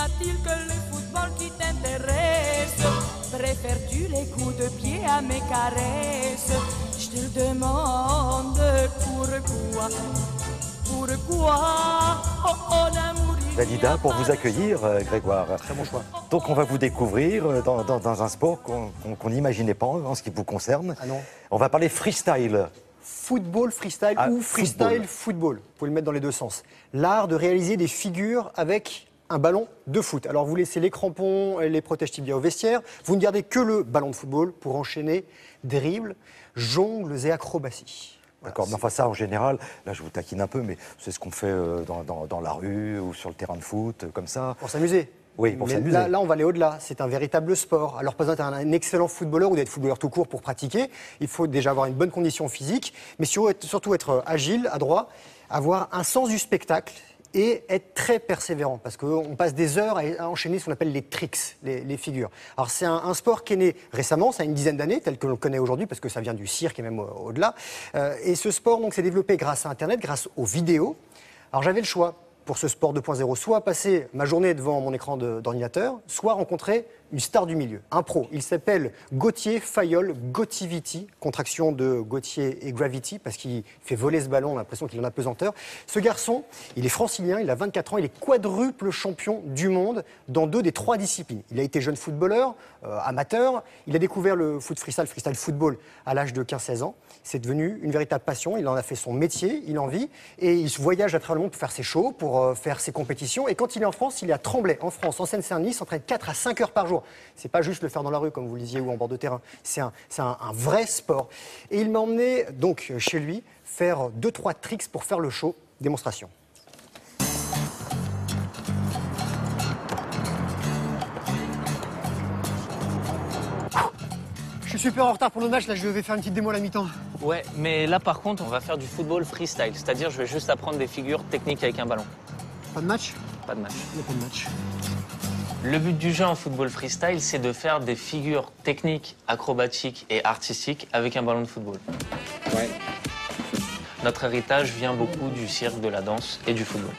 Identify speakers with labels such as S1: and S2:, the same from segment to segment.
S1: a-t-il que le football qui t'intéresse? Préfères-tu les coups de pied à mes caresses? Je te le demande, pourquoi? Pourquoi? Oh, oh, l'amour.
S2: Dalida, pour vous accueillir, Grégoire.
S3: Très bon choix.
S2: Donc on va vous découvrir dans un sport qu'on n'imaginait pas en ce qui vous concerne.
S3: Ah non.
S2: On va parler freestyle.
S3: Football freestyle ou freestyle football. Vous pouvez le mettre dans les deux sens. L'art de réaliser des figures avec un ballon de foot. Alors vous laissez les crampons et les protèges tibia au vestiaire. Vous ne gardez que le ballon de football pour enchaîner dribbles, jongles et acrobaties.
S2: D'accord, mais enfin ça en général, là je vous taquine un peu, mais c'est ce qu'on fait dans la rue ou sur le terrain de foot, comme ça.
S3: Pour s'amuser.
S2: Oui, pour s'amuser.
S3: Là, on va aller au-delà. C'est un véritable sport. Alors, pas besoin d'être un excellent footballeur ou d'être footballeur tout court pour pratiquer. Il faut déjà avoir une bonne condition physique, mais surtout être agile, adroit, avoir un sens du spectacle et être très persévérant. Parce qu'on passe des heures à enchaîner ce qu'on appelle les tricks, les figures. Alors, c'est un sport qui est né récemment, ça a une dizaine d'années, tel que l'on le connaît aujourd'hui, parce que ça vient du cirque et même au-delà. Et ce sport donc, s'est développé grâce à Internet, grâce aux vidéos. Alors, j'avais le choix pour ce sport 2.0, soit passer ma journée devant mon écran d'ordinateur, soit rencontrer une star du milieu, un pro. Il s'appelle Gauthier Fayol Gautivity, contraction de Gauthier et Gravity, parce qu'il fait voler ce ballon, on a l'impression qu'il en a pesanteur. Ce garçon, il est francilien, il a 24 ans, il est quadruple champion du monde dans 2 des 3 disciplines. Il a été jeune footballeur, amateur, il a découvert le freestyle football à l'âge de 15-16 ans. C'est devenu une véritable passion, il en a fait son métier, il en vit, et il voyage à travers le monde pour faire ses shows, pour faire ses compétitions. Et quand il est en France, il est à Tremblay, en France, en Seine-Saint-Denis, il s'entraîne 4 à 5 heures par jour. C'est pas juste le faire dans la rue, comme vous le disiez, ou en bord de terrain. C'est un vrai sport. Et il m'a emmené donc chez lui faire 2-3 tricks pour faire le show. Démonstration. Je suis super en retard pour le match, là je vais faire une petite démo à la mi-temps.
S4: Ouais, mais là par contre, on va faire du football freestyle, c'est-à-dire je vais juste apprendre des figures techniques avec un ballon.
S3: Pas de match?
S4: Pas de match.
S3: Il n'y a pas de match.
S4: Le but du jeu en football freestyle, c'est de faire des figures techniques, acrobatiques et artistiques avec un ballon de football.
S3: Ouais.
S4: Notre héritage vient beaucoup du cirque, de la danse et du football.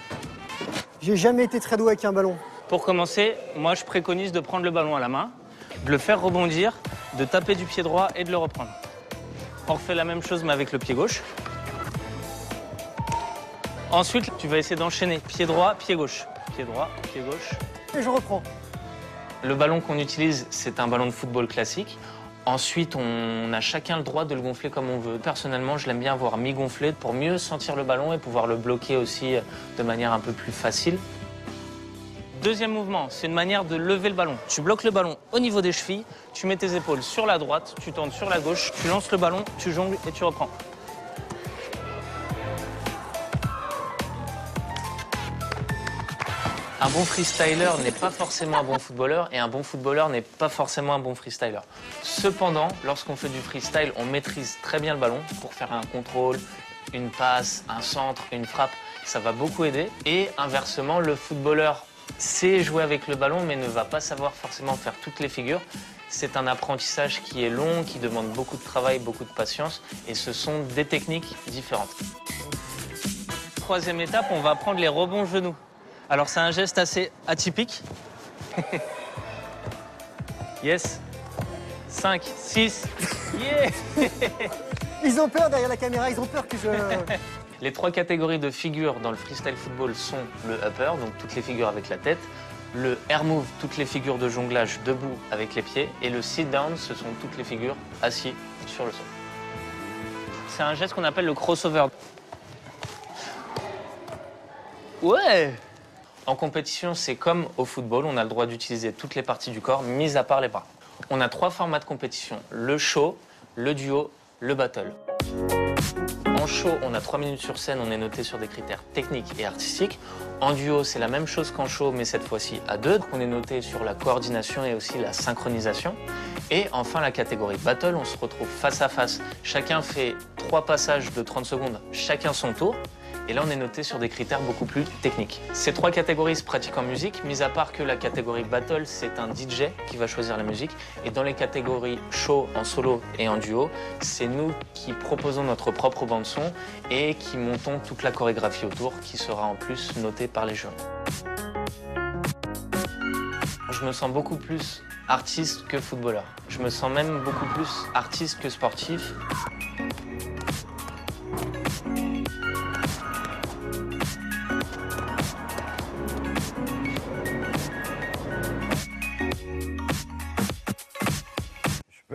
S3: J'ai jamais été très doué avec un ballon.
S4: Pour commencer, moi je préconise de prendre le ballon à la main, de le faire rebondir, de taper du pied droit et de le reprendre. On refait la même chose mais avec le pied gauche. Ensuite, tu vas essayer d'enchaîner pied droit, pied gauche. Pied droit, pied gauche.
S3: Et je reprends.
S4: Le ballon qu'on utilise, c'est un ballon de football classique. Ensuite, on a chacun le droit de le gonfler comme on veut. Personnellement, je l'aime bien avoir mi-gonflé pour mieux sentir le ballon et pouvoir le bloquer aussi de manière un peu plus facile. Deuxième mouvement, c'est une manière de lever le ballon. Tu bloques le ballon au niveau des chevilles, tu mets tes épaules sur la droite, tu tournes sur la gauche, tu lances le ballon, tu jongles et tu reprends. Un bon freestyler n'est pas forcément un bon footballeur et un bon footballeur n'est pas forcément un bon freestyler. Cependant, lorsqu'on fait du freestyle, on maîtrise très bien le ballon pour faire un contrôle, une passe, un centre, une frappe. Ça va beaucoup aider. Et inversement, le footballeur sait jouer avec le ballon mais ne va pas savoir forcément faire toutes les figures. C'est un apprentissage qui est long, qui demande beaucoup de travail, beaucoup de patience et ce sont des techniques différentes. Troisième étape, on va apprendre les rebonds genoux. Alors c'est un geste assez atypique. Yes. 5, 6. Yeah.
S3: Ils ont peur derrière la caméra, ils ont peur que je...
S4: Les 3 catégories de figures dans le freestyle football sont le upper, donc toutes les figures avec la tête, le air move, toutes les figures de jonglage debout avec les pieds, et le sit down, ce sont toutes les figures assis sur le sol. C'est un geste qu'on appelle le crossover. Ouais. En compétition, c'est comme au football, on a le droit d'utiliser toutes les parties du corps, mis à part les bras. On a 3 formats de compétition, le show, le duo, le battle. En show, on a 3 minutes sur scène, on est noté sur des critères techniques et artistiques. En duo, c'est la même chose qu'en show, mais cette fois-ci à 2. On est noté sur la coordination et aussi la synchronisation. Et enfin, la catégorie battle, on se retrouve face à face. Chacun fait 3 passages de 30 secondes, chacun son tour. Et là, on est noté sur des critères beaucoup plus techniques. Ces 3 catégories se pratiquent en musique, mis à part que la catégorie battle, c'est un DJ qui va choisir la musique. Et dans les catégories show, en solo et en duo, c'est nous qui proposons notre propre bande-son et qui montons toute la chorégraphie autour, qui sera en plus notée par les jurys. Je me sens beaucoup plus artiste que footballeur. Je me sens même beaucoup plus artiste que sportif.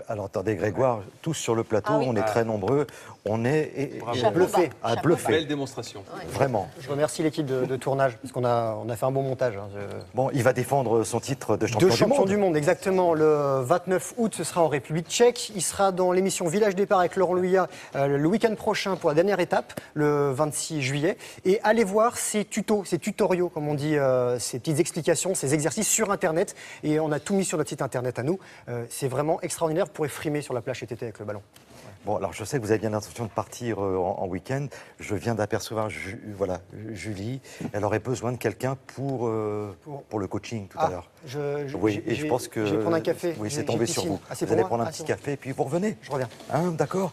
S2: Alors attendez Grégoire, tous sur le plateau,
S5: Ah oui.
S2: on est très nombreux, on est
S3: Bluffé.
S2: bluffé.
S6: Belle démonstration.
S2: Vraiment.
S3: Je remercie l'équipe de tournage, parce qu'on a fait un bon montage. Hein.
S2: Bon, il va défendre son titre de champion,
S3: Deux champions du monde, exactement. Le 29 août, ce sera en République tchèque. Il sera dans l'émission Village Départ avec Laurent Louillat le week-end prochain pour la dernière étape, le 26 juillet. Et allez voir ces tutos, ces tutoriaux, comme on dit, ces petites explications, ces exercices sur Internet. Et on a tout mis sur notre site Internet à nous. C'est vraiment extraordinaire pour frimer sur la plage cet été avec le ballon.
S2: Bon, alors je sais que vous avez bien l'intention de partir en week-end. Je viens d'apercevoir voilà, Julie. Elle aurait besoin de quelqu'un pour le coaching tout à l'heure. Oui, et je pense que
S3: je vais prendre un café.
S2: Oui, c'est
S3: J'ai
S2: tombé sur
S3: piscine.
S2: vous.
S3: Ah, c'est
S2: Vous
S3: pour
S2: allez
S3: moi.
S2: prendre un
S3: Ah,
S2: petit
S3: c'est bon.
S2: café et puis vous revenez.
S3: Je reviens.
S2: Hein, d'accord.